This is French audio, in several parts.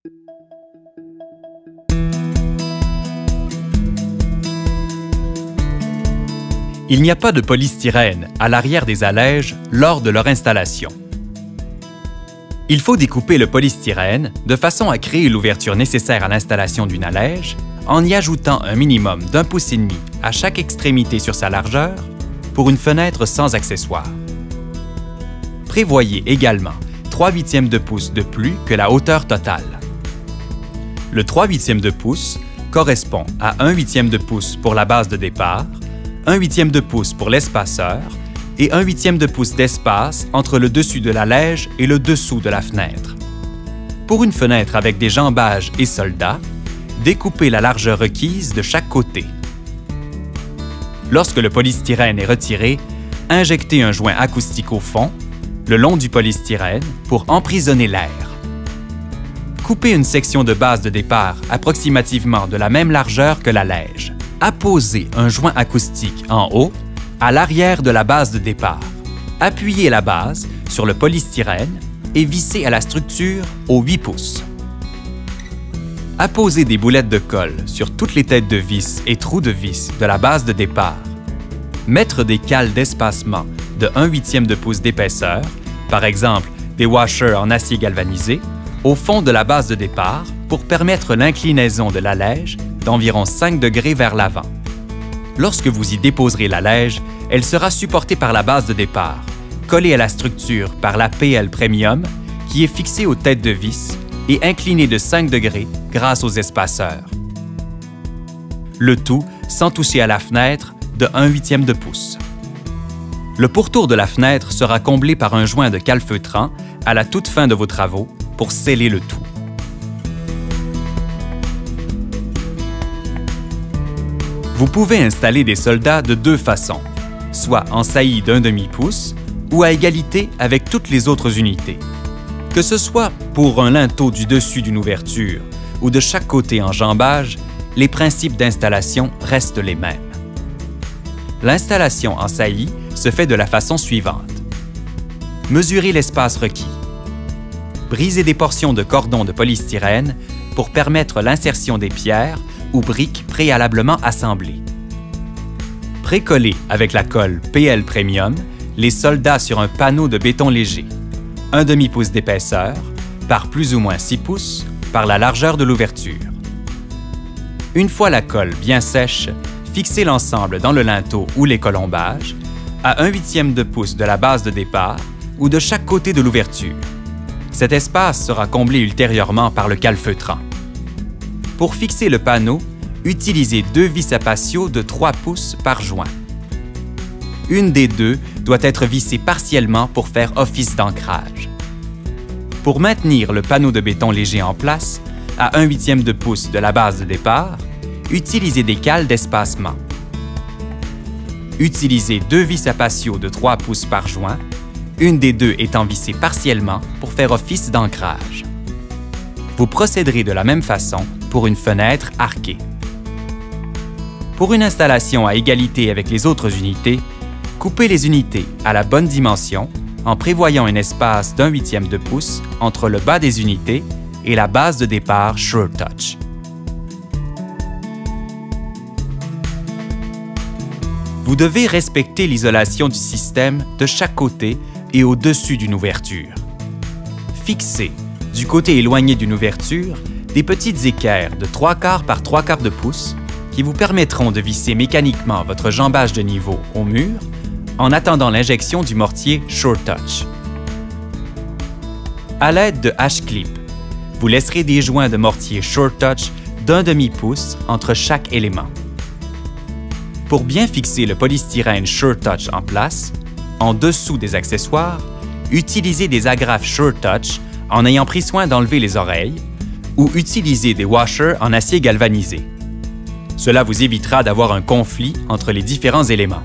Il n'y a pas de polystyrène à l'arrière des allèges lors de leur installation. Il faut découper le polystyrène de façon à créer l'ouverture nécessaire à l'installation d'une allège en y ajoutant un minimum d'1,5 pouce à chaque extrémité sur sa largeur pour une fenêtre sans accessoires. Prévoyez également 3/8 de pouce de plus que la hauteur totale. Le 3/8 de pouce correspond à 1/8 de pouce pour la base de départ, 1/8 de pouce pour l'espaceur et 1/8 de pouce d'espace entre le dessus de l'allège et le dessous de la fenêtre. Pour une fenêtre avec des jambages et soldats, découpez la largeur requise de chaque côté. Lorsque le polystyrène est retiré, injectez un joint acoustique au fond, le long du polystyrène, pour emprisonner l'air. Coupez une section de base de départ approximativement de la même largeur que l'allège. Apposez un joint acoustique en haut, à l'arrière de la base de départ. Appuyez la base sur le polystyrène et vissez à la structure au 8 pouces. Apposez des boulettes de colle sur toutes les têtes de vis et trous de vis de la base de départ. Mettre des cales d'espacement de 1/8 de pouce d'épaisseur, par exemple des washers en acier galvanisé, au fond de la base de départ pour permettre l'inclinaison de l'allège d'environ 5 degrés vers l'avant. Lorsque vous y déposerez l'allège, elle sera supportée par la base de départ, collée à la structure par la PL Premium qui est fixée aux têtes de vis et inclinée de 5 degrés grâce aux espaceurs. Le tout sans toucher à la fenêtre de 1/8 de pouce. Le pourtour de la fenêtre sera comblé par un joint de calfeutrant à la toute fin de vos travaux pour sceller le tout. Vous pouvez installer des soldats de deux façons, soit en saillie d'1/2 pouce ou à égalité avec toutes les autres unités. Que ce soit pour un linteau du dessus d'une ouverture ou de chaque côté en jambage, les principes d'installation restent les mêmes. L'installation en saillie se fait de la façon suivante. Mesurez l'espace requis. Brisez des portions de cordon de polystyrène pour permettre l'insertion des pierres ou briques préalablement assemblées. Précollez avec la colle PL Premium les soldats sur un panneau de béton léger, 1/2 pouce d'épaisseur, par plus ou moins 6 pouces, par la largeur de l'ouverture. Une fois la colle bien sèche, fixez l'ensemble dans le linteau ou les colombages, à 1/8 de pouce de la base de départ ou de chaque côté de l'ouverture. Cet espace sera comblé ultérieurement par le calfeutrant. Pour fixer le panneau, utilisez 2 vis à patio de 3 pouces par joint. Une des deux doit être vissée partiellement pour faire office d'ancrage. Pour maintenir le panneau de béton léger en place, à 1/8 de pouce de la base de départ, utilisez des cales d'espacement. Utilisez 2 vis à patio de 3 pouces par joint, une des deux étant vissée partiellement pour faire office d'ancrage. Vous procéderez de la même façon pour une fenêtre arquée. Pour une installation à égalité avec les autres unités, coupez les unités à la bonne dimension en prévoyant un espace d'1/8 de pouce entre le bas des unités et la base de départ SureTouch. Vous devez respecter l'isolation du système de chaque côté et au-dessus d'une ouverture. Fixez, du côté éloigné d'une ouverture, des petites équerres de 3/4 par 3/4 de pouce qui vous permettront de visser mécaniquement votre jambage de niveau au mur en attendant l'injection du mortier SureTouch. À l'aide de H-clip, vous laisserez des joints de mortier SureTouch d'1/2 pouce entre chaque élément. Pour bien fixer le polystyrène SureTouch en place, en dessous des accessoires, utilisez des agrafes SureTouch en ayant pris soin d'enlever les oreilles ou utilisez des washers en acier galvanisé. Cela vous évitera d'avoir un conflit entre les différents éléments.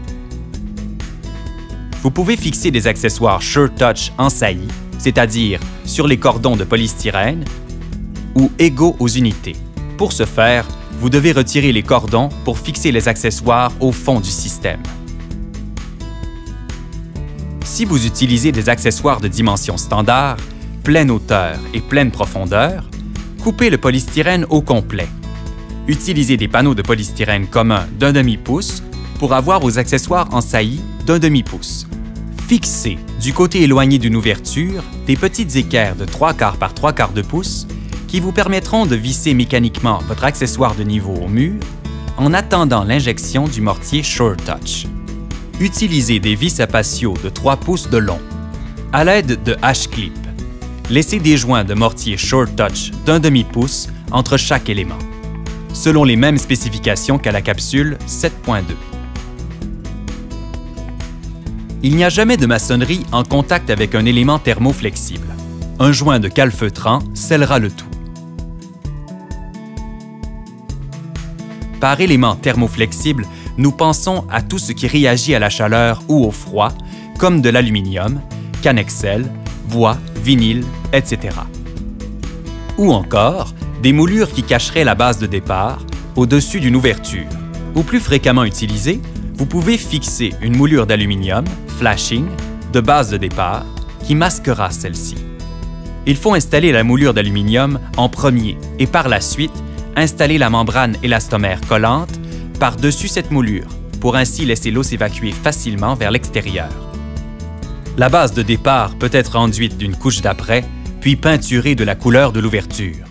Vous pouvez fixer des accessoires SureTouch en saillie, c'est-à-dire sur les cordons de polystyrène, ou égaux aux unités. Pour ce faire, vous devez retirer les cordons pour fixer les accessoires au fond du système. Si vous utilisez des accessoires de dimension standard, pleine hauteur et pleine profondeur, Coupez le polystyrène au complet. Utilisez des panneaux de polystyrène communs d'1 demi-pouce pour avoir vos accessoires en saillie d'1 demi-pouce. Fixez, du côté éloigné d'une ouverture, des petites équerres de 3/4 par 3/4 de pouce qui vous permettront de visser mécaniquement votre accessoire de niveau au mur en attendant l'injection du mortier SureTouch. Utilisez des vis à patio de 3 pouces de long. À l'aide de H-clip, laissez des joints de mortier SureTouch d'1 demi-pouce entre chaque élément, selon les mêmes spécifications qu'à la capsule 7.2. Il n'y a jamais de maçonnerie en contact avec un élément thermoflexible. Un joint de calfeutrant scellera le tout. Par élément thermoflexible, nous pensons à tout ce qui réagit à la chaleur ou au froid, comme de l'aluminium, cannexel, bois, vinyle, etc. Ou encore, des moulures qui cacheraient la base de départ au-dessus d'une ouverture. Ou plus fréquemment utilisé, vous pouvez fixer une moulure d'aluminium, flashing, de base de départ, qui masquera celle-ci. Il faut installer la moulure d'aluminium en premier et par la suite, installer la membrane élastomère collante par-dessus cette moulure pour ainsi laisser l'eau s'évacuer facilement vers l'extérieur. La base de départ peut être enduite d'une couche d'apprêt, puis peinturée de la couleur de l'ouverture.